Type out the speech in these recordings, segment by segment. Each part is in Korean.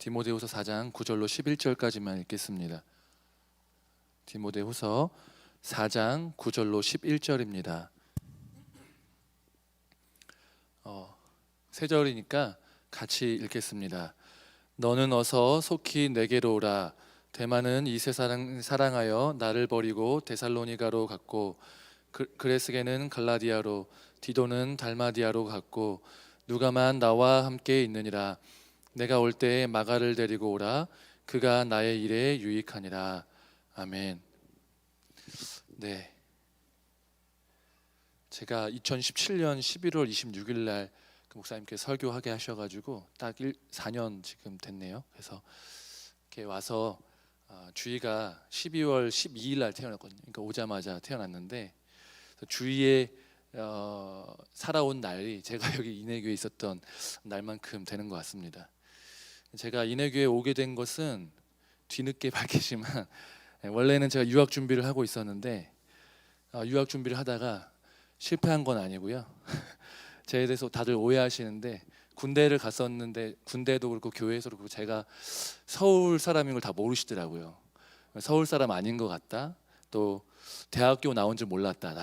디모데후서 4장 9절로 11절까지만 읽겠습니다. 디모데후서 4장 9절로 11절입니다. 세 절이니까 같이 읽겠습니다. 너는 어서 속히 내게로 오라. 데마는 이 세상 사랑하여 나를 버리고 데살로니가로 갔고, 그레스게는 갈라디아로, 디도는 달마디아로 갔고, 누가만 나와 함께 있느니라. 내가 올 때에 마가를 데리고 오라. 그가 나의 일에 유익하니라. 아멘. 네, 제가 2017년 11월 26일 날 목사님께서 설교하게 하셔가지고 딱 4년 지금 됐네요. 그래서 이렇게 와서 주희가 12월 12일 날 태어났거든요. 그러니까 오자마자 태어났는데, 주희의 살아온 날이 제가 여기 인해교회에 있었던 날만큼 되는 것 같습니다. 제가 인해교회에 오게 된 것은 뒤늦게 밝히지만 원래는 제가 유학 준비를 하고 있었는데, 유학 준비를 하다가 실패한 건 아니고요. 제에 대해서 다들 오해하시는데, 군대를 갔었는데 군대도 그렇고 교회에서도 그렇고 제가 서울 사람인 걸 다 모르시더라고요. 서울 사람 아닌 것 같다, 또 대학교 나온 줄 몰랐다,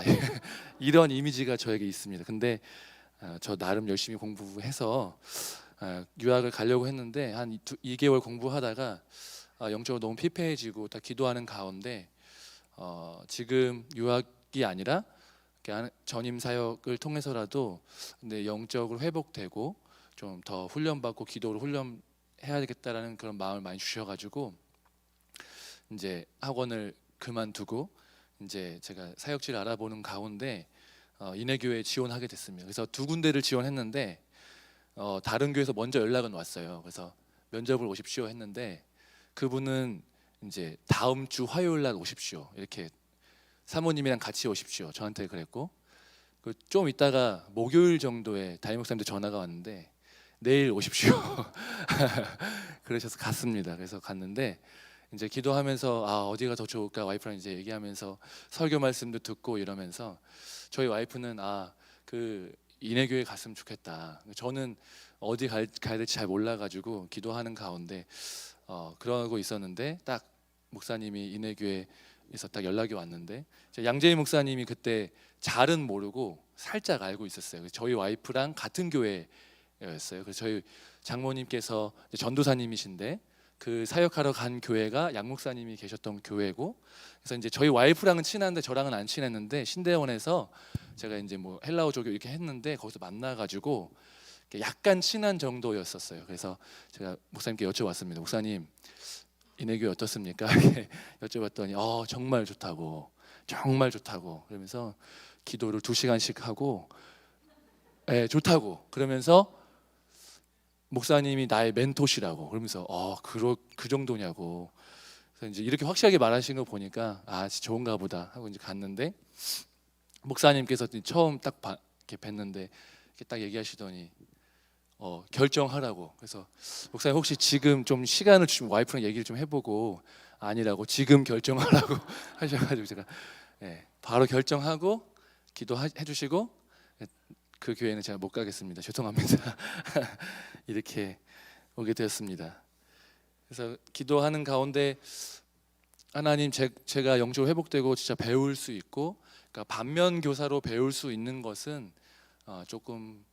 이런 이미지가 저에게 있습니다. 근데 저 나름 열심히 공부해서 유학을 가려고 했는데 한 2개월 공부하다가 영적으로 너무 피폐해지고 딱 기도하는 가운데 지금 유학이 아니라 전임 사역을 통해서라도 근데 영적으로 회복되고 좀 더 훈련받고 기도로 훈련해야 되겠다라는 그런 마음을 많이 주셔가지고 이제 학원을 그만두고 이제 제가 사역지를 알아보는 가운데 인해교회에 지원하게 됐습니다. 그래서 2군데를 지원했는데 다른 교회에서 먼저 연락은 왔어요. 그래서 면접을 오십시오 했는데, 그분은 이제 다음 주 화요일 날 오십시오, 이렇게 사모님이랑 같이 오십시오 저한테 그랬고, 좀 있다가 목요일 정도에 담임 목사님한테 전화가 왔는데 내일 오십시오 그러셔서 갔습니다. 그래서 갔는데 이제 기도하면서 어디가 더 좋을까 와이프랑 이제 얘기하면서 설교 말씀도 듣고 이러면서 저희 와이프는 그 인해교회 갔으면 좋겠다. 저는 어디 가야 될지 잘 몰라가지고 기도하는 가운데 그러고 있었는데, 딱 목사님이 인해교회에서 딱 연락이 왔는데, 양재희 목사님이 그때 잘은 모르고 살짝 알고 있었어요. 저희 와이프랑 같은 교회였어요. 그래서 저희 장모님께서 전도사님이신데 그 사역하러 간 교회가 양 목사님이 계셨던 교회고, 그래서 이제 저희 와이프랑은 친한데 저랑은 안 친했는데 신대원에서 제가 이제 뭐 헬라어 조교 이렇게 했는데 거기서 만나가지고 약간 친한 정도였었어요. 그래서 제가 목사님께 여쭤봤습니다. 목사님, 인해교회 어떻습니까? 이렇게 여쭤봤더니 정말 좋다고, 정말 좋다고 그러면서 기도를 2시간씩 하고, 좋다고 그러면서 목사님이 나의 멘토시라고 그러면서 그 정도냐고. 그래서 이제 이렇게 확실하게 말하신 거 보니까 진짜 좋은가 보다 하고 이제 갔는데, 목사님께서 처음 딱 이렇게 뵀는데 이렇게 딱 얘기하시더니 결정하라고. 그래서 목사님 혹시 지금 좀 시간을 주시면 와이프랑 얘기를 좀 해보고, 아니라고 지금 결정하라고 하셔가지고 제가 바로 결정하고 기도해 주시고, 그 교회는 제가 못 가겠습니다. 죄송합니다. 이렇게 오게 되었습니다. 그래서 기도하는 가운데 하나님, 제가 영적으로 회복되고 진짜 배울 수 있고, 그러니까 반면 교사로 배울 수 있는 것은 조금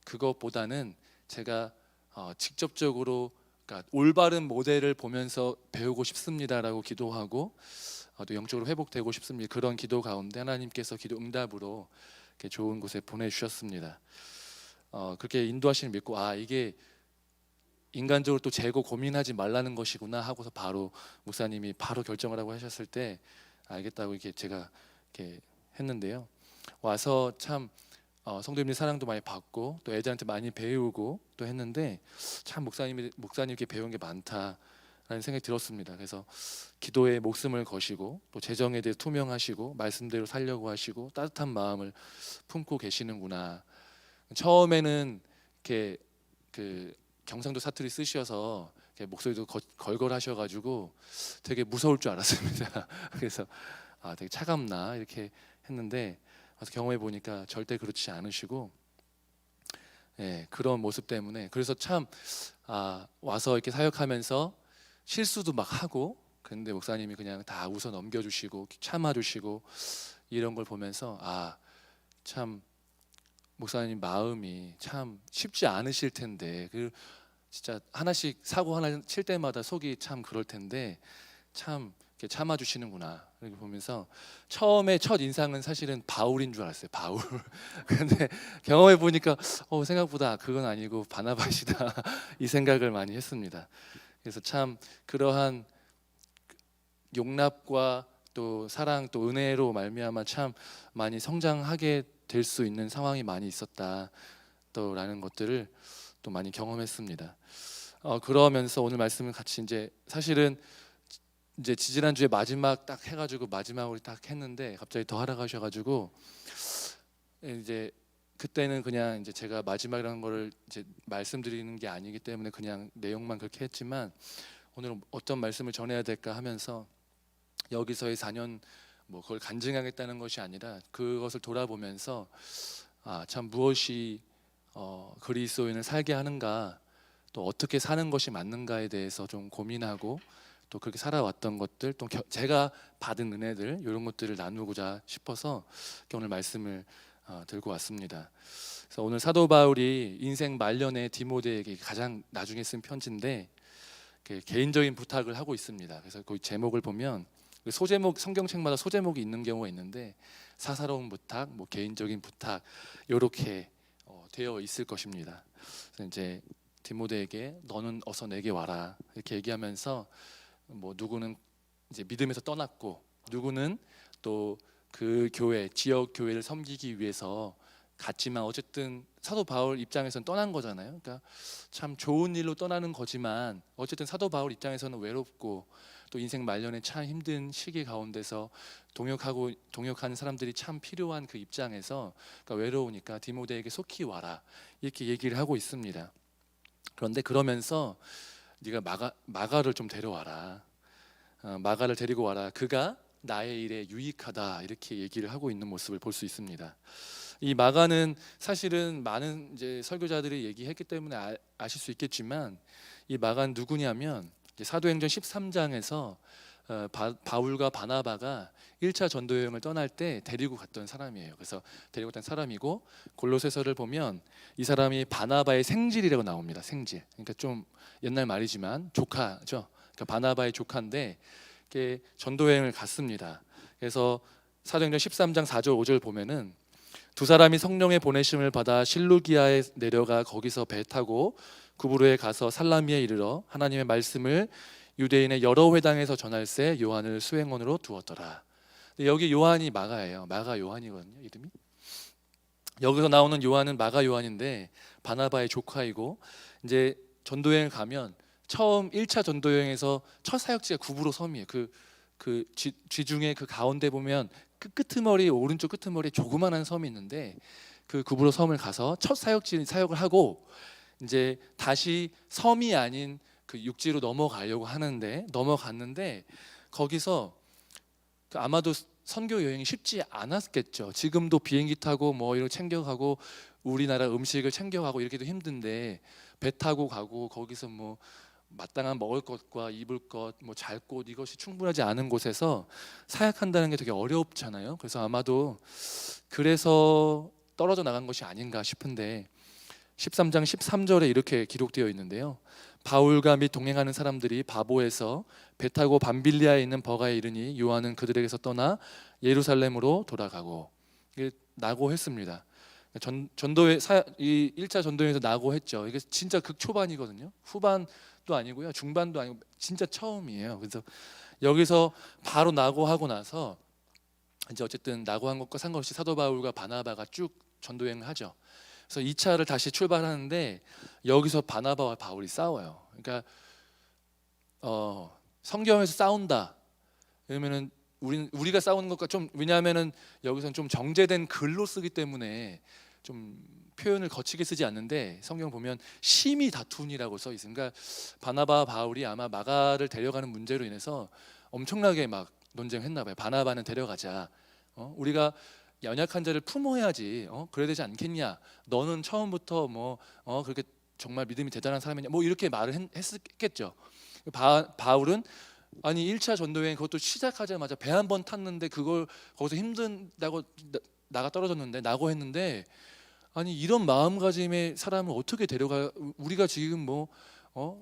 그것보다는 제가 직접적으로, 그러니까 올바른 모델을 보면서 배우고 싶습니다라고 기도하고, 또 영적으로 회복되고 싶습니다. 그런 기도 가운데 하나님께서 기도 응답으로 이렇게 좋은 곳에 보내주셨습니다. 그렇게 인도하시는 믿고 이게 인간적으로 또 재고 고민하지 말라는 것이구나 하고서 바로 목사님이 바로 결정을 하고 하셨을 때 알겠다고 이렇게 제가 이렇게 했는데요. 와서 참 성도님들 사랑도 많이 받고 또 애들한테 많이 배우고 또 했는데, 참 목사님께 배운 게 많다라는 생각이 들었습니다. 그래서 기도에 목숨을 거시고 또 재정에 대해 투명하시고 말씀대로 살려고 하시고 따뜻한 마음을 품고 계시는구나. 처음에는 이렇게 그 경상도 사투리 쓰셔서 목소리도 걸걸하셔가지고 되게 무서울 줄 알았습니다. 그래서 되게 차갑나 이렇게 했는데 와서 경험해 보니까 절대 그렇지 않으시고, 예, 그런 모습 때문에 그래서 참 와서 이렇게 사역하면서 실수도 막 하고 근데 목사님이 그냥 다 웃어 넘겨주시고 참아주시고 이런 걸 보면서 참 목사님 마음이 참 쉽지 않으실 텐데 그 진짜 하나씩 사고 하나 칠 때마다 속이 참 그럴 텐데 참 이렇게 참아주시는구나 이렇게 보면서 처음에 첫 인상은 사실은 바울인 줄 알았어요. 바울. 근데 경험해 보니까 생각보다 그건 아니고 바나바시다 이 생각을 많이 했습니다. 그래서 참 그러한 용납과 또 사랑 또 은혜로 말미암아 참 많이 성장하게 될 수 있는 상황이 많이 있었다 또라는 것들을 또 많이 경험했습니다. 그러면서 오늘 말씀을 같이 이제 사실은 이제 지지난주에 마지막 딱 해가지고 마지막으로 딱 했는데 갑자기 더 하라 가셔가지고 이제 그때는 그냥 이제 제가 마지막이라는 거를 이제 말씀드리는 게 아니기 때문에 그냥 내용만 그렇게 했지만 오늘은 어떤 말씀을 전해야 될까 하면서 여기서의 4년 뭐 그걸 간증하겠다는 것이 아니라 그것을 돌아보면서 참 무엇이 그리스도인을 살게 하는가 또 어떻게 사는 것이 맞는가에 대해서 좀 고민하고 또 그렇게 살아왔던 것들 또 제가 받은 은혜들 이런 것들을 나누고자 싶어서 오늘 말씀을 들고 왔습니다. 그래서 오늘 사도 바울이 인생 말년에 디모데에게 가장 나중에 쓴 편지인데 개인적인 부탁을 하고 있습니다. 그래서 그 제목을 보면 소제목 성경책마다 소제목이 있는 경우가 있는데 사사로운 부탁, 뭐 개인적인 부탁 이렇게 되어 있을 것입니다. 그래서 이제 디모데에게 너는 어서 내게 와라 이렇게 얘기하면서 뭐 누구는 이제 믿음에서 떠났고 누구는 또 그 교회 지역 교회를 섬기기 위해서 갔지만 어쨌든 사도 바울 입장에서는 떠난 거잖아요. 그러니까 참 좋은 일로 떠나는 거지만 어쨌든 사도 바울 입장에서는 외롭고 또 인생 말년에 참 힘든 시기 가운데서 동역하는 사람들이 참 필요한 그 입장에서 그러니까 외로우니까 디모데에게 속히 와라 이렇게 얘기를 하고 있습니다. 그런데 그러면서 네가 마가를 좀 데려와라. 마가를 데리고 와라. 그가 나의 일에 유익하다 이렇게 얘기를 하고 있는 모습을 볼 수 있습니다. 이 마가는 사실은 많은 이제 설교자들이 얘기했기 때문에 아실 수 있겠지만 이 마가는 누구냐면 사도행전 13장에서 바울과 바나바가 1차 전도 여행을 떠날 때 데리고 갔던 사람이에요. 그래서 데리고 갔던 사람이고 골로새서를 보면 이 사람이 바나바의 생질이라고 나옵니다. 생질. 그러니까 좀 옛날 말이지만 조카죠. 그러니까 바나바의 조카인데 이렇게 전도 여행을 갔습니다. 그래서 사도행전 13장 4절 5절 보면은 두 사람이 성령의 보내심을 받아 실루기아에 내려가 거기서 배 타고 구브로에 가서 살라미에 이르러 하나님의 말씀을 유대인의 여러 회당에서 전할새 요한을 수행원으로 두었더라. 여기 요한이 마가예요. 마가 요한이거든요. 이름이. 여기서 나오는 요한은 마가 요한인데 바나바의 조카이고 이제 전도여행 가면 처음 1차 전도여행에서 첫 사역지가 구브로 섬이에요. 그 쥐중에 그 가운데 보면 끝머리 오른쪽 끝머리에 조그만한 섬이 있는데 그 구브로 섬을 가서 첫 사역을 하고 이제 다시 섬이 아닌 그 육지로 넘어갔는데 거기서 아마도 선교 여행이 쉽지 않았겠죠. 지금도 비행기 타고 뭐 이런 챙겨가고 우리나라 음식을 챙겨가고 이렇게도 힘든데 배 타고 가고 거기서 뭐 마땅한 먹을 것과 입을 것, 뭐 잘 곳 이것이 충분하지 않은 곳에서 사역한다는 게 되게 어렵잖아요. 그래서 아마도 그래서 떨어져 나간 것이 아닌가 싶은데 13장 13절에 이렇게 기록되어 있는데요. 바울과 및 동행하는 사람들이 바보에서 배 타고 밤빌리아에 있는 버가에 이르니 요한은 그들에게서 떠나 예루살렘으로 돌아가고 이게 나고했습니다. 이 1차 전도여행에서 나고했죠. 이게 진짜 극초반이거든요. 후반도 아니고요, 중반도 아니고 진짜 처음이에요. 그래서 여기서 바로 나고하고 나서 이제 어쨌든 나고한 것과 상관없이 사도 바울과 바나바가 쭉 전도여행을 하죠. 그래서 2차를 다시 출발하는데 여기서 바나바와 바울이 싸워요. 그러니까 성경에서 싸운다. 왜냐면은 우리가 싸우는 것과 좀 왜냐하면은 여기서는 좀 정제된 글로 쓰기 때문에 좀 표현을 거치게 쓰지 않는데 성경 보면 심히 다툰이라고 써 있으니까 바나바와 바울이 아마 마가를 데려가는 문제로 인해서 엄청나게 막 논쟁했나 봐요. 바나바는 데려가자. 우리가 연약한 자를 품어야지. 그래야 되지 않겠냐? 너는 처음부터 그렇게 정말 믿음이 대단한 사람이냐? 뭐 이렇게 말을 했겠죠. 바울은 아니 1차 전도여행 그것도 시작하자마자 배 한 번 탔는데 그걸 거기서 힘든다고 나가 떨어졌는데 나고 했는데 아니 이런 마음가짐의 사람을 어떻게 데려가? 우리가 지금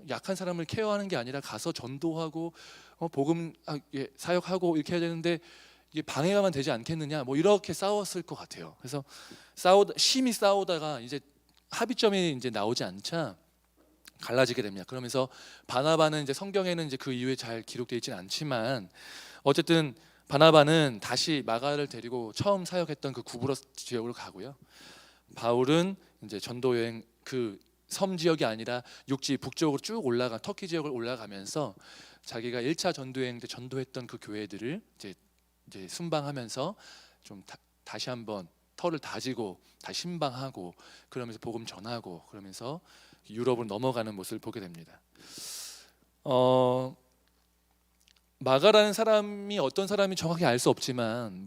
약한 사람을 케어하는 게 아니라 가서 전도하고 복음 사역하고 이렇게 해야 되는데 이게 방해가만 되지 않겠느냐? 뭐 이렇게 싸웠을 것 같아요. 그래서 심히 싸우다가 이제 합의점이 이제 나오지 않자 갈라지게 됩니다. 그러면서 바나바는 이제 성경에는 이제 그 이후에 잘 기록되어 있지는 않지만 어쨌든 바나바는 다시 마가를 데리고 처음 사역했던 그 구브로스 지역으로 가고요. 바울은 이제 전도 여행 그 섬 지역이 아니라 육지 북쪽으로 쭉 올라가 터키 지역을 올라가면서 자기가 1차 전도 여행 때 전도했던 그 교회들을 이제 순방하면서 좀 다시 한번 털을 다지고 다시 신방하고 그러면서 복음 전하고 그러면서 유럽으로 넘어가는 모습을 보게 됩니다. 마가라는 사람이 어떤 사람이 정확히 알 수 없지만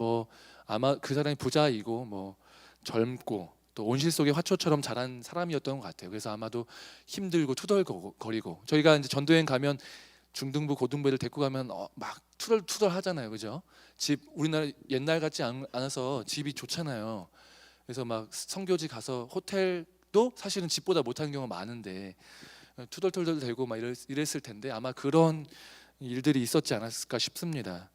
아마 그 사람이 부자이고 젊고 또 온실 속의 화초처럼 자란 사람이었던 것 같아요. 그래서 아마도 힘들고 투덜거리고 저희가 이제 전도여행 가면 중등부 고등부를 데리고 가면 막 투덜투덜 하잖아요, 그죠? 집 우리나라 옛날 같지 않아서 집이 좋잖아요. 그래서 막 선교지 가서 호텔도 사실은 집보다 못하는 경우가 많은데 투덜투덜 대고 막 이랬을 텐데 아마 그런 일들이 있었지 않았을까 싶습니다.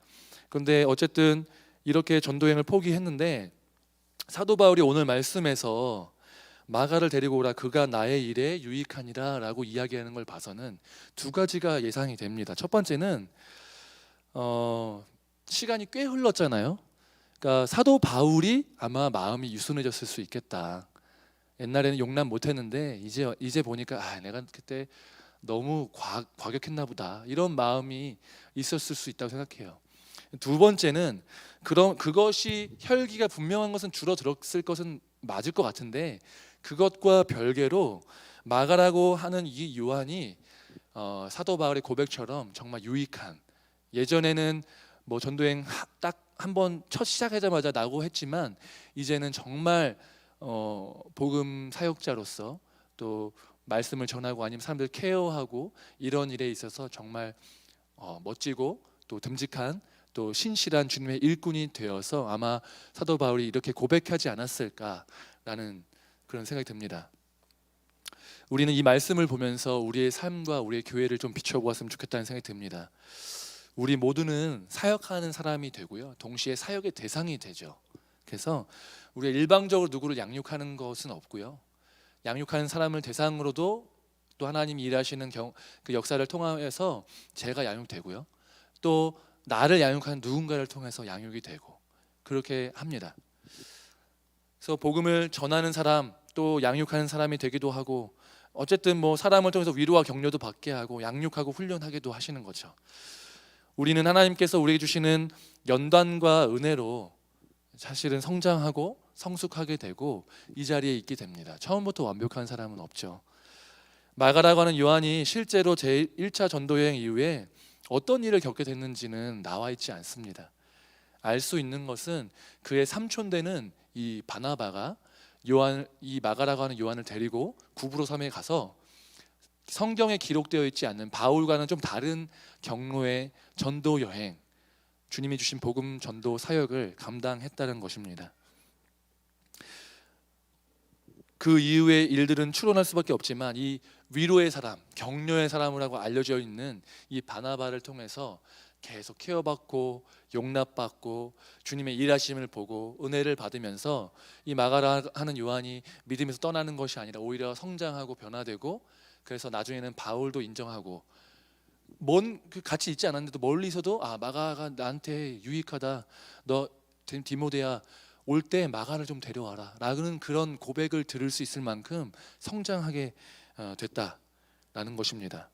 그런데 어쨌든 이렇게 전도여행을 포기했는데 사도 바울이 오늘 말씀에서 마가를 데리고 오라 그가 나의 일에 유익하니라 라고 이야기하는 걸 봐서는 두 가지가 예상이 됩니다. 첫 번째는 시간이 꽤 흘렀잖아요. 그러니까 사도 바울이 아마 마음이 유순해졌을 수 있겠다. 옛날에는 용납 못했는데 이제 보니까 내가 그때 너무 과격했나 보다 이런 마음이 있었을 수 있다고 생각해요. 두 번째는 그것이 혈기가 분명한 것은 줄어들었을 것은 맞을 것 같은데 그것과 별개로 마가라고 하는 이 요한이 사도 바울의 고백처럼 정말 유익한 예전에는 전도행 딱 한 번 첫 시작하자마자 나고 했지만 이제는 정말 복음 사역자로서 또 말씀을 전하고 아니면 사람들 케어하고 이런 일에 있어서 정말 멋지고 또 듬직한 또 신실한 주님의 일꾼이 되어서 아마 사도 바울이 이렇게 고백하지 않았을까라는 그런 생각이 듭니다. 우리는 이 말씀을 보면서 우리의 삶과 우리의 교회를 좀 비춰보았으면 좋겠다는 생각이 듭니다. 우리 모두는 사역하는 사람이 되고요, 동시에 사역의 대상이 되죠. 그래서 우리가 일방적으로 누구를 양육하는 것은 없고요, 양육하는 사람을 대상으로도 또 하나님이 일하시는 그 역사를 통해서 제가 양육되고요, 또 나를 양육하는 누군가를 통해서 양육이 되고 그렇게 합니다. 그래서 복음을 전하는 사람 또 양육하는 사람이 되기도 하고 어쨌든 사람을 통해서 위로와 격려도 받게 하고 양육하고 훈련하기도 하시는 거죠. 우리는 하나님께서 우리에게 주시는 연단과 은혜로 사실은 성장하고 성숙하게 되고 이 자리에 있게 됩니다. 처음부터 완벽한 사람은 없죠. 마가라고 하는 요한이 실제로 제1차 전도여행 이후에 어떤 일을 겪게 됐는지는 나와 있지 않습니다. 알 수 있는 것은 그의 삼촌 되는 이 바나바가 이 마가라고 하는 요한을 데리고 구브로 섬에 가서 성경에 기록되어 있지 않는 바울과는 좀 다른 경로의 전도 여행, 주님이 주신 복음 전도 사역을 감당했다는 것입니다. 그 이후의 일들은 추론할 수밖에 없지만 이 위로의 사람, 격려의 사람이라고 알려져 있는 이 바나바를 통해서 계속 케어받고 용납받고 주님의 일하심을 보고 은혜를 받으면서 이 마가라 하는 요한이 믿음에서 떠나는 것이 아니라 오히려 성장하고 변화되고 그래서 나중에는 바울도 인정하고 같이 있지 않았는데도 멀리서도 마가가 나한테 유익하다, 너 디모데야 올 때 마가를 좀 데려와라 라는 그런 고백을 들을 수 있을 만큼 성장하게 됐다라는 것입니다.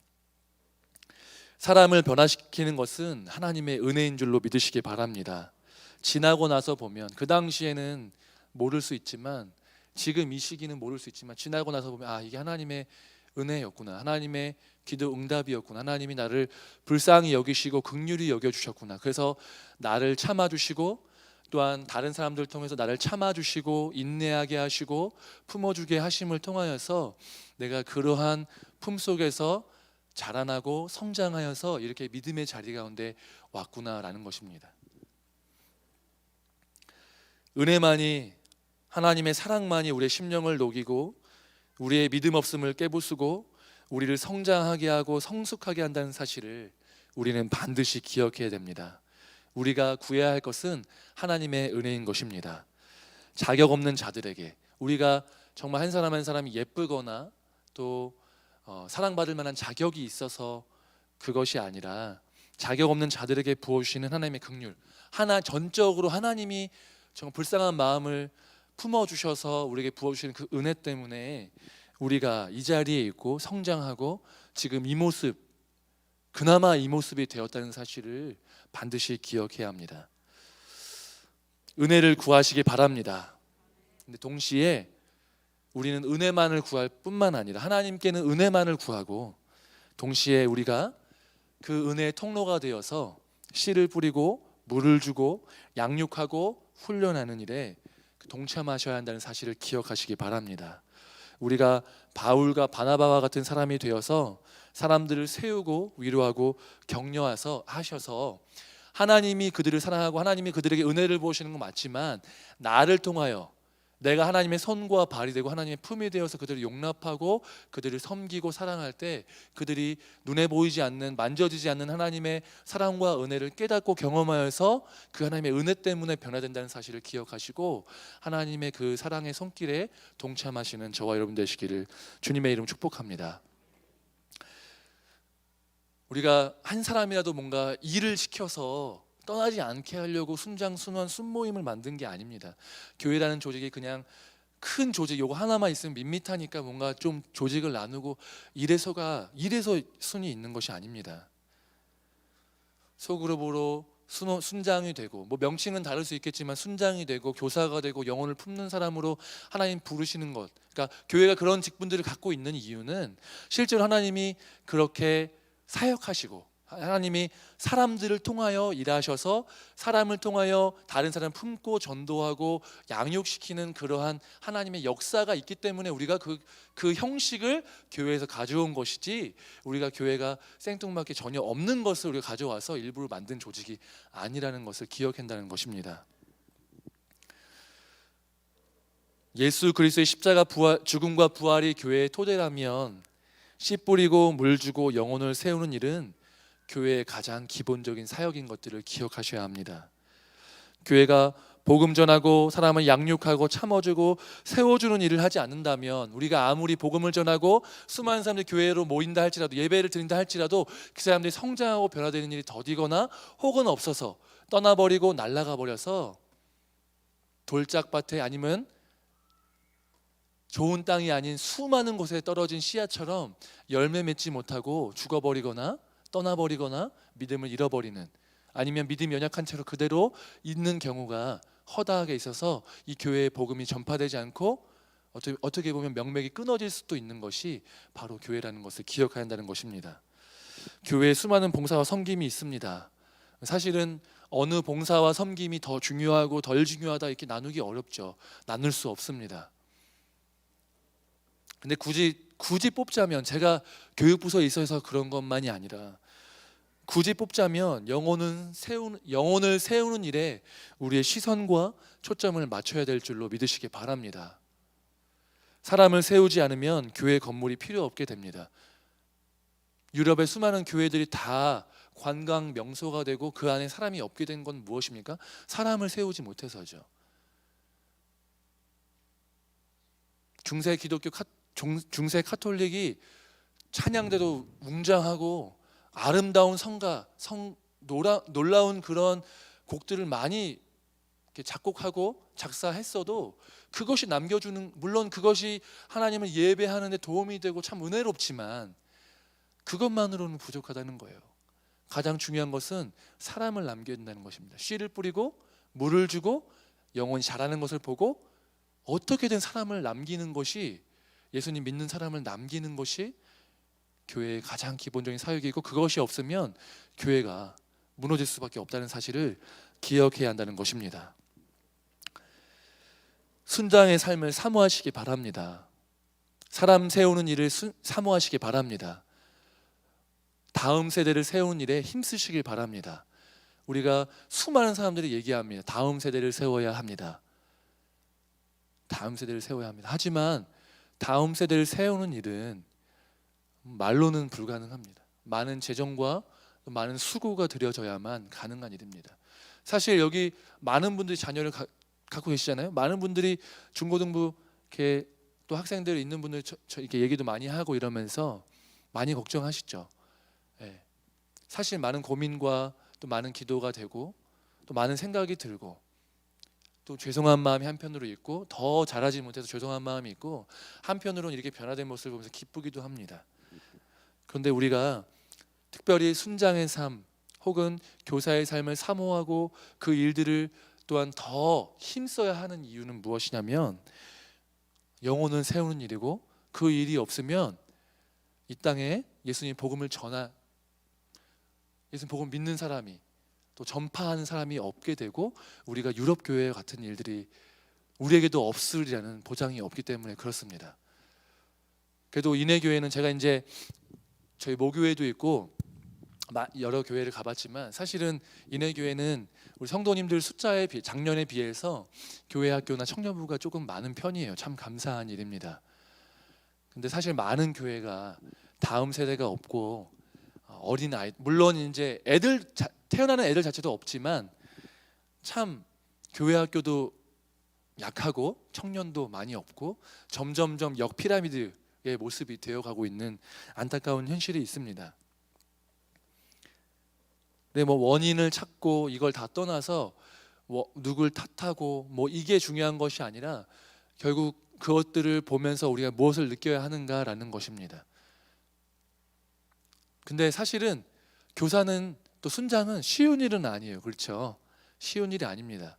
사람을 변화시키는 것은 하나님의 은혜인 줄로 믿으시기 바랍니다. 지나고 나서 보면 그 당시에는 모를 수 있지만 지금 이 시기는 모를 수 있지만 지나고 나서 보면 이게 하나님의 은혜였구나, 하나님의 기도 응답이었구나, 하나님이 나를 불쌍히 여기시고 긍휼히 여겨주셨구나, 그래서 나를 참아주시고 또한 다른 사람들을 통해서 나를 참아주시고 인내하게 하시고 품어주게 하심을 통하여서 내가 그러한 품속에서 자라나고 성장하여서 이렇게 믿음의 자리 가운데 왔구나라는 것입니다. 은혜만이, 하나님의 사랑만이 우리의 심령을 녹이고 우리의 믿음 없음을 깨부수고 우리를 성장하게 하고 성숙하게 한다는 사실을 우리는 반드시 기억해야 됩니다. 우리가 구해야 할 것은 하나님의 은혜인 것입니다. 자격 없는 자들에게, 우리가 정말 한 사람 한 사람이 예쁘거나 또 사랑받을 만한 자격이 있어서 그것이 아니라 자격 없는 자들에게 부어주시는 하나님의 긍휼, 전적으로 하나님이 정말 불쌍한 마음을 품어주셔서 우리에게 부어주시는 그 은혜 때문에 우리가 이 자리에 있고 성장하고 지금 이 모습, 그나마 이 모습이 되었다는 사실을 반드시 기억해야 합니다. 은혜를 구하시기 바랍니다. 근데 동시에 우리는 은혜만을 구할 뿐만 아니라 하나님께는 은혜만을 구하고 동시에 우리가 그 은혜의 통로가 되어서 씨를 뿌리고 물을 주고 양육하고 훈련하는 일에 동참하셔야 한다는 사실을 기억하시기 바랍니다. 우리가 바울과 바나바와 같은 사람이 되어서 사람들을 세우고 위로하고 격려하셔서 하나님이 그들을 사랑하고 하나님이 그들에게 은혜를 부으시는 건 맞지만 나를 통하여 내가 하나님의 손과 발이 되고 하나님의 품이 되어서 그들을 용납하고 그들을 섬기고 사랑할 때 그들이 눈에 보이지 않는, 만져지지 않는 하나님의 사랑과 은혜를 깨닫고 경험하여서 그 하나님의 은혜 때문에 변화된다는 사실을 기억하시고 하나님의 그 사랑의 손길에 동참하시는 저와 여러분 되시기를 주님의 이름 축복합니다. 우리가 한 사람이라도 뭔가 일을 시켜서 떠나지 않게 하려고 순장순원 순모임을 만든 게 아닙니다. 교회라는 조직이 그냥 큰 조직, 요거 하나만 있으면 밋밋하니까 뭔가 좀 조직을 나누고 이래서 순이 있는 것이 아닙니다. 소그룹으로 순장이 되고, 뭐 명칭은 다를 수 있겠지만 순장이 되고 교사가 되고 영혼을 품는 사람으로 하나님 부르시는 것, 그러니까 교회가 그런 직분들을 갖고 있는 이유는 실제로 하나님이 그렇게 사역하시고 하나님이 사람들을 통하여 일하셔서 사람을 통하여 다른 사람을 품고 전도하고 양육시키는 그러한 하나님의 역사가 있기 때문에 우리가 그 형식을 교회에서 가져온 것이지, 우리가 교회가 생뚱맞게 전혀 없는 것을 우리가 가져와서 일부러 만든 조직이 아니라는 것을 기억한다는 것입니다. 예수 그리스도의 십자가 죽음과 부활이 교회의 토대라면 씨 뿌리고 물 주고 영혼을 세우는 일은 교회의 가장 기본적인 사역인 것들을 기억하셔야 합니다. 교회가 복음 전하고 사람을 양육하고 참아주고 세워주는 일을 하지 않는다면, 우리가 아무리 복음을 전하고 수많은 사람들이 교회로 모인다 할지라도, 예배를 드린다 할지라도 그 사람들이 성장하고 변화되는 일이 더디거나 혹은 없어서 떠나버리고 날아가 버려서 돌짝밭에 아니면 좋은 땅이 아닌 수많은 곳에 떨어진 씨앗처럼 열매 맺지 못하고 죽어버리거나 떠나버리거나 믿음을 잃어버리는, 아니면 믿음이 연약한 채로 그대로 있는 경우가 허다하게 있어서 이 교회의 복음이 전파되지 않고 어떻게 보면 명맥이 끊어질 수도 있는 것이 바로 교회라는 것을 기억해야 한다는 것입니다. 교회에 수많은 봉사와 섬김이 있습니다. 사실은 어느 봉사와 섬김이 더 중요하고 덜 중요하다 이렇게 나누기 어렵죠. 나눌 수 없습니다. 근데 굳이 뽑자면, 제가 교육부서에 있어서 그런 것만이 아니라 굳이 뽑자면 영혼을 세우는 일에 우리의 시선과 초점을 맞춰야 될 줄로 믿으시기 바랍니다. 사람을 세우지 않으면 교회 건물이 필요 없게 됩니다. 유럽의 수많은 교회들이 다 관광 명소가 되고 그 안에 사람이 없게 된 건 무엇입니까? 사람을 세우지 못해서죠. 중세 카톨릭이 찬양대도 웅장하고 아름다운 놀라운 그런 곡들을 많이 이렇게 작곡하고 작사했어도 그것이 남겨주는, 물론 그것이 하나님을 예배하는 데 도움이 되고 참 은혜롭지만 그것만으로는 부족하다는 거예요. 가장 중요한 것은 사람을 남겨야 된다는 것입니다. 씨를 뿌리고 물을 주고 영혼이 자라는 것을 보고 어떻게든 사람을 남기는 것이, 예수님 믿는 사람을 남기는 것이 교회의 가장 기본적인 사역이고, 그것이 없으면 교회가 무너질 수밖에 없다는 사실을 기억해야 한다는 것입니다. 순장의 삶을 사모하시기 바랍니다. 사람 세우는 일을 사모하시기 바랍니다. 다음 세대를 세우는 일에 힘쓰시길 바랍니다. 우리가 수많은 사람들이 얘기합니다. 다음 세대를 세워야 합니다. 다음 세대를 세워야 합니다. 하지만 다음 세대를 세우는 일은 말로는 불가능합니다. 많은 재정과 많은 수고가 들여져야만 가능한 일입니다. 사실 여기 많은 분들이 자녀를 갖고 계시잖아요. 많은 분들이 중고등부 이렇게 또 학생들 있는 분들 이렇게 얘기도 많이 하고 이러면서 많이 걱정하시죠. 예. 사실 많은 고민과 또 많은 기도가 되고 또 많은 생각이 들고 또 죄송한 마음이 한편으로 있고 더 잘하지 못해서 죄송한 마음이 있고 한편으로는 이렇게 변화된 모습을 보면서 기쁘기도 합니다. 그런데 우리가 특별히 순장의 삶 혹은 교사의 삶을 사모하고 그 일들을 또한 더 힘써야 하는 이유는 무엇이냐면 영혼을 세우는 일이고 그 일이 없으면 이 땅에 예수님 복음을 예수님 복음 믿는 사람이 또 전파하는 사람이 없게 되고 우리가 유럽 교회 같은 일들이 우리에게도 없으리라는 보장이 없기 때문에 그렇습니다. 그래도 인해교회는 제가 이제 저희 모교회도 있고 여러 교회를 가봤지만 사실은 인해교회는 우리 성도님들 숫자에 작년에 비해서 교회 학교나 청년부가 조금 많은 편이에요. 참 감사한 일입니다. 근데 사실 많은 교회가 다음 세대가 없고 어린 아이 물론 이제 태어나는 애들 자체도 없지만 참 교회 학교도 약하고 청년도 많이 없고 점점점 역피라미드의 모습이 되어가고 있는 안타까운 현실이 있습니다. 근데 뭐 원인을 찾고 이걸 다 떠나서 누굴 탓하고 뭐 이게 중요한 것이 아니라 결국 그것들을 보면서 우리가 무엇을 느껴야 하는가라는 것입니다. 근데 사실은 교사는 또 순장은 쉬운 일은 아니에요. 그렇죠? 쉬운 일이 아닙니다.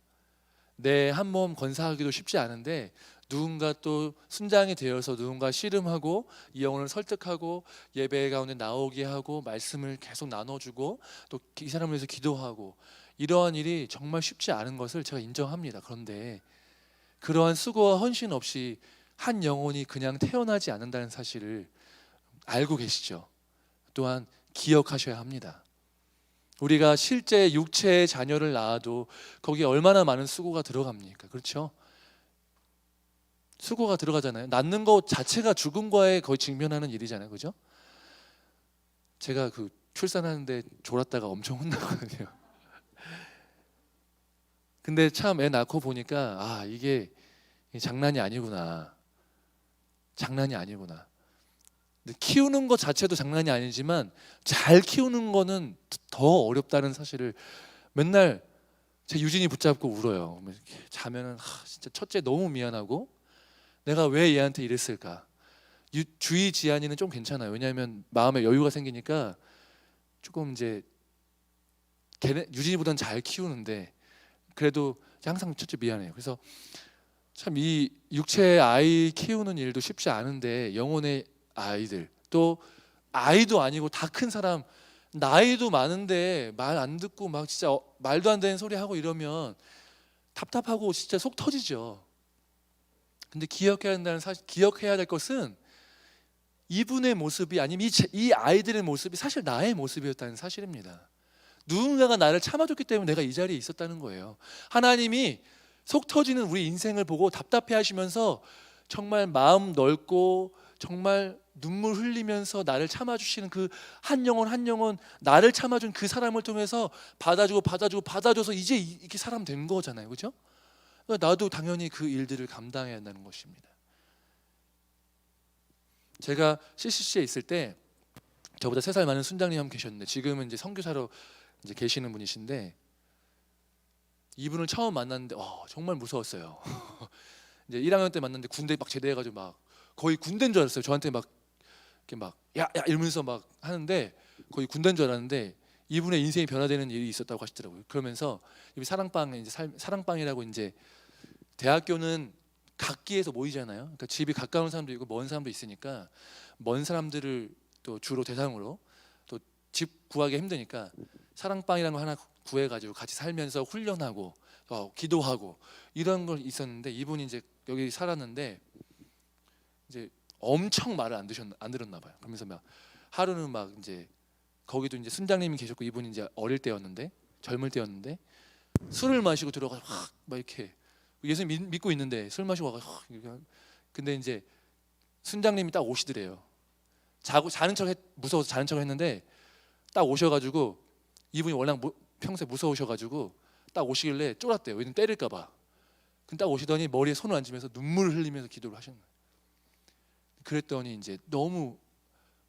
내 한 몸 건사하기도 쉽지 않은데 누군가 또 순장이 되어서 누군가 씨름하고 이 영혼을 설득하고 예배 가운데 나오게 하고 말씀을 계속 나눠주고 또 이 사람을 위해서 기도하고 이러한 일이 정말 쉽지 않은 것을 제가 인정합니다. 그런데 그러한 수고와 헌신 없이 한 영혼이 그냥 태어나지 않는다는 사실을 알고 계시죠? 또한 기억하셔야 합니다. 우리가 실제 육체의 자녀를 낳아도 거기에 얼마나 많은 수고가 들어갑니까? 그렇죠? 수고가 들어가잖아요. 낳는 것 자체가 죽음과의 거의 직면하는 일이잖아요. 그죠? 제가 그 출산하는데 졸았다가 엄청 혼나거든요. 근데 참 애 낳고 보니까 이게 장난이 아니구나. 장난이 아니구나. 근데 키우는 것 자체도 장난이 아니지만 잘 키우는 거는 더 어렵다는 사실을 맨날 제 유진이 붙잡고 울어요. 이렇게 자면은 진짜 첫째 너무 미안하고 내가 왜 얘한테 이랬을까. 주희 지안이는 좀 괜찮아요. 왜냐하면 마음에 여유가 생기니까 조금 이제 유진이보다는 잘 키우는데 그래도 항상 첫째 미안해요. 그래서 참 이 육체의 아이 키우는 일도 쉽지 않은데 영혼의 아이들 또 아이도 아니고 다 큰 사람 나이도 많은데 말 안 듣고 막 진짜 말도 안 되는 소리 하고 이러면 답답하고 진짜 속 터지죠. 근데 기억해야 될 것은 이분의 모습이 아니면 이 아이들의 모습이 사실 나의 모습이었다는 사실입니다. 누군가가 나를 참아줬기 때문에 내가 이 자리에 있었다는 거예요. 하나님이 속 터지는 우리 인생을 보고 답답해 하시면서 정말 마음 넓고 정말 눈물 흘리면서 나를 참아주시는 그 한 영혼 한 영혼 나를 참아준 그 사람을 통해서 받아줘서 이제 이렇게 사람 된 거잖아요. 그죠? 그러니까 나도 당연히 그 일들을 감당해야 한다는 것입니다. 제가 CCC에 있을 때 저보다 3살 많은 순장님 한 분 계셨는데 지금은 이제 선교사로 이제 계시는 분이신데 이분을 처음 만났는데 정말 무서웠어요. 이제 1학년 때 만났는데 군대 막 제대해가지고 막 거의 군대인 줄 알았어요. 저한테 막 이렇게 막 야 이러면서 막 하는데 거의 군대인 줄 알았는데 이분의 인생이 변화되는 일이 있었다고 하시더라고요. 그러면서 이 사랑방 이제 사랑방이라고 이제 대학교는 각기에서 모이잖아요. 그러니까 집이 가까운 사람도 있고 먼 사람도 있으니까 먼 사람들을 또 주로 대상으로 또 집 구하기 힘드니까 사랑방이라는 거 하나 구해가지고 같이 살면서 훈련하고 기도하고 이런 걸 있었는데 이분이 이제 여기 살았는데 이제 엄청 말을 안 들었나 봐요. 그러면서 막 하루는 막 이제 거기도 이제 순장님이 계셨고 이분이 이제 어릴 때였는데 젊을 때였는데 술을 마시고 들어가서 막 이렇게 예수님 믿고 있는데 술 마시고 와서 근데 이제 순장님이 딱 오시더래요. 자는 척 무서워서 자는 척 했는데 딱 오셔가지고 이분이 워낙 평소에 무서우셔가지고 딱 오시길래 쫄았대요. 왜냐면 때릴까봐. 근데 딱 오시더니 머리에 손을 얹으면서 눈물을 흘리면서 기도를 하신 거예요. 그랬더니 이제 너무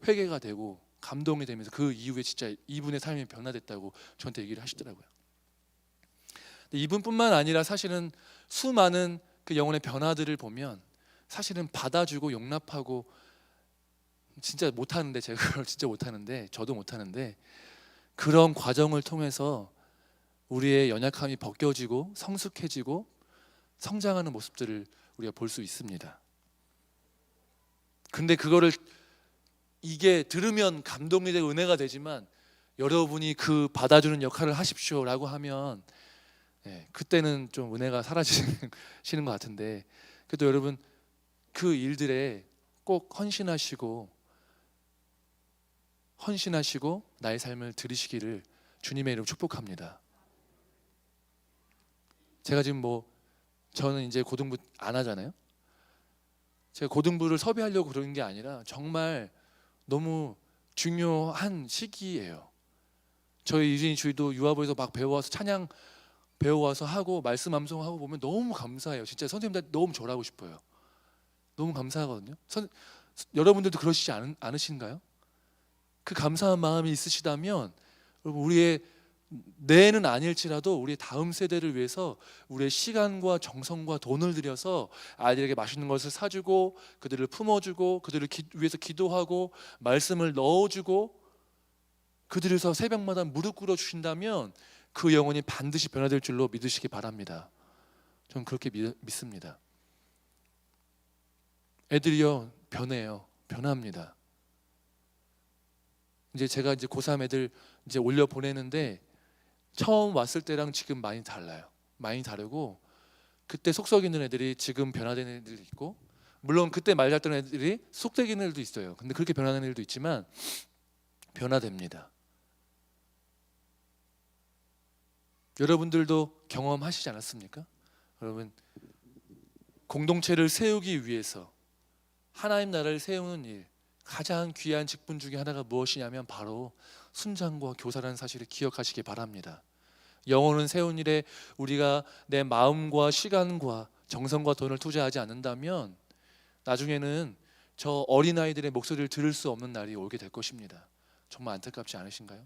회개가 되고 감동이 되면서 그 이후에 진짜 이분의 삶이 변화됐다고 저한테 얘기를 하시더라고요. 근데 이분뿐만 아니라 사실은 수많은 그 영혼의 변화들을 보면 사실은 받아주고 용납하고 진짜 못하는데 제가 그걸 진짜 못하는데 저도 못하는데 그런 과정을 통해서 우리의 연약함이 벗겨지고 성숙해지고 성장하는 모습들을 우리가 볼 수 있습니다. 근데 그거를 이게 들으면 감동이 되고 은혜가 되지만 여러분이 그 받아주는 역할을 하십시오라고 하면 그때는 좀 은혜가 사라지는 것 같은데 그래도 여러분 그 일들에 꼭 헌신하시고 나의 삶을 들으시기를 주님의 이름으로 축복합니다. 제가 지금 저는 이제 고등부 안 하잖아요. 제가 고등부를 섭외하려고 그러는 게 아니라 정말 너무 중요한 시기예요. 저희 유진이 주의도 유아부에서 막 배워와서 찬양 배워와서 하고 말씀 암송하고 보면 너무 감사해요. 진짜 선생님들 너무 절하고 싶어요. 너무 감사하거든요. 여러분들도 그러시지 않으신가요? 그 감사한 마음이 있으시다면 여러분 우리의 내는 아닐지라도 우리의 다음 세대를 위해서 우리의 시간과 정성과 돈을 들여서 아이들에게 맛있는 것을 사주고 그들을 품어주고 그들을 위해서 기도하고 말씀을 넣어주고 그들을 위해서 새벽마다 무릎 꿇어 주신다면 그 영혼이 반드시 변화될 줄로 믿으시기 바랍니다. 저는 그렇게 믿습니다. 애들이요 변해요. 변합니다. 이제 제가 이제 고3 애들 이제 올려 보내는데 처음 왔을 때랑 지금 많이 달라요. 많이 다르고 그때 속 썩이는 애들이 지금 변화되는 애들도 있고 물론 그때 말 잘 듣는 애들이 속되기는 애들도 있어요. 근데 그렇게 변하는 애들도 있지만 변화됩니다. 여러분들도 경험하시지 않았습니까? 여러분 공동체를 세우기 위해서 하나님 나라를 세우는 일 가장 귀한 직분 중에 하나가 무엇이냐면 바로 순장과 교사라는 사실을 기억하시기 바랍니다. 영혼은 세운 일에 우리가 내 마음과 시간과 정성과 돈을 투자하지 않는다면 나중에는 저 어린아이들의 목소리를 들을 수 없는 날이 오게 될 것입니다. 정말 안타깝지 않으신가요?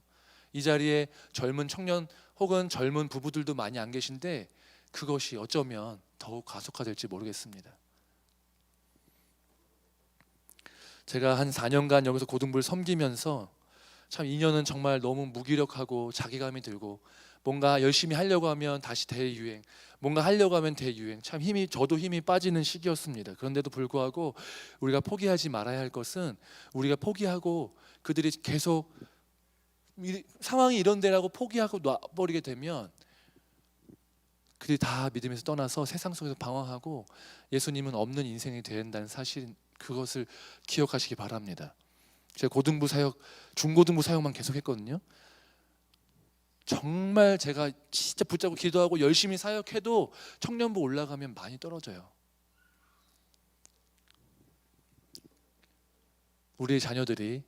이 자리에 젊은 청년 혹은 젊은 부부들도 많이 안 계신데 그것이 어쩌면 더욱 가속화될지 모르겠습니다. 제가 한 4년간 여기서 고등부를 섬기면서 참 2년은 정말 너무 무기력하고 자괴감이 들고 뭔가 열심히 하려고 하면 다시 대유행, 뭔가 하려고 하면 대유행, 참 저도 힘이 빠지는 시기였습니다. 그런데도 불구하고 우리가 포기하지 말아야 할 것은 우리가 포기하고 그들이 계속 상황이 이런 데라고 포기하고 놔버리게 되면 그들이 다 믿음에서 떠나서 세상 속에서 방황하고 예수님은 없는 인생이 된다는 사실, 그것을 기억하시기 바랍니다. 제가 고등부 사역, 중고등부 사역만 계속했거든요. 정말 제가 진짜 붙잡고 기도하고 열심히 사역해도 청년부 올라가면 많이 떨어져요. 우리의 자녀들이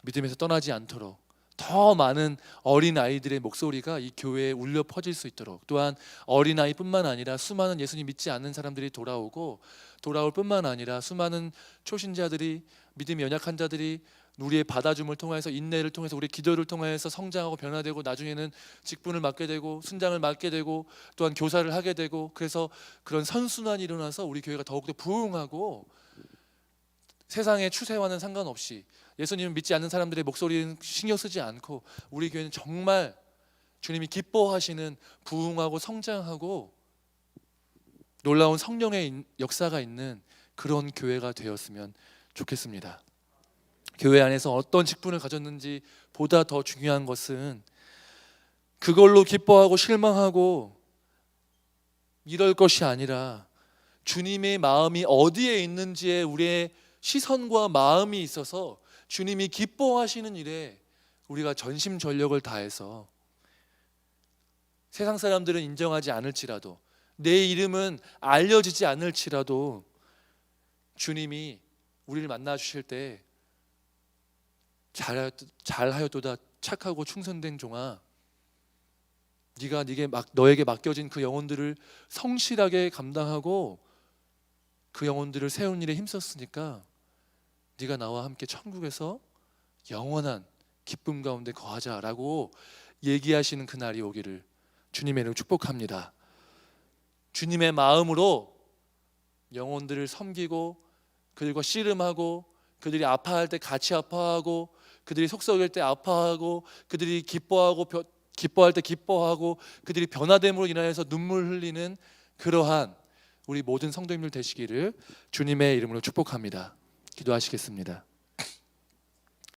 믿음에서 떠나지 않도록 더 많은 어린아이들의 목소리가 이 교회에 울려 퍼질 수 있도록, 또한 어린아이뿐만 아니라 수많은 예수님 믿지 않는 사람들이 돌아올 뿐만 아니라 수많은 초신자들이, 믿음이 연약한 자들이 우리의 받아줌을 통해서, 인내를 통해서, 우리의 기도를 통해서 성장하고 변화되고 나중에는 직분을 맡게 되고 순장을 맡게 되고 또한 교사를 하게 되고, 그래서 그런 선순환이 일어나서 우리 교회가 더욱더 부흥하고 세상의 추세와는 상관없이 예수님을 믿지 않는 사람들의 목소리는 신경 쓰지 않고 우리 교회는 정말 주님이 기뻐하시는 부흥하고 성장하고 놀라운 성령의 역사가 있는 그런 교회가 되었으면 좋겠습니다. 교회 안에서 어떤 직분을 가졌는지 보다 더 중요한 것은 그걸로 기뻐하고 실망하고 이럴 것이 아니라 주님의 마음이 어디에 있는지에 우리의 시선과 마음이 있어서 주님이 기뻐하시는 일에 우리가 전심전력을 다해서 세상 사람들은 인정하지 않을지라도, 내 이름은 알려지지 않을지라도 주님이 우리를 만나 주실 때 잘하였도다 착하고 충성된 종아, 네가 너에게 맡겨진 그 영혼들을 성실하게 감당하고 그 영혼들을 세운 일에 힘썼으니까 네가 나와 함께 천국에서 영원한 기쁨 가운데 거하자라고 얘기하시는 그날이 오기를 주님의 이름으로 축복합니다. 주님의 마음으로 영혼들을 섬기고 그들과 씨름하고 그들이 아파할 때 같이 아파하고 그들이 속썩일 때 아파하고 그들이 기뻐할 때 기뻐하고 그들이 변화됨으로 인하여서 눈물 흘리는 그러한 우리 모든 성도님들 되시기를 주님의 이름으로 축복합니다. 기도하시겠습니다.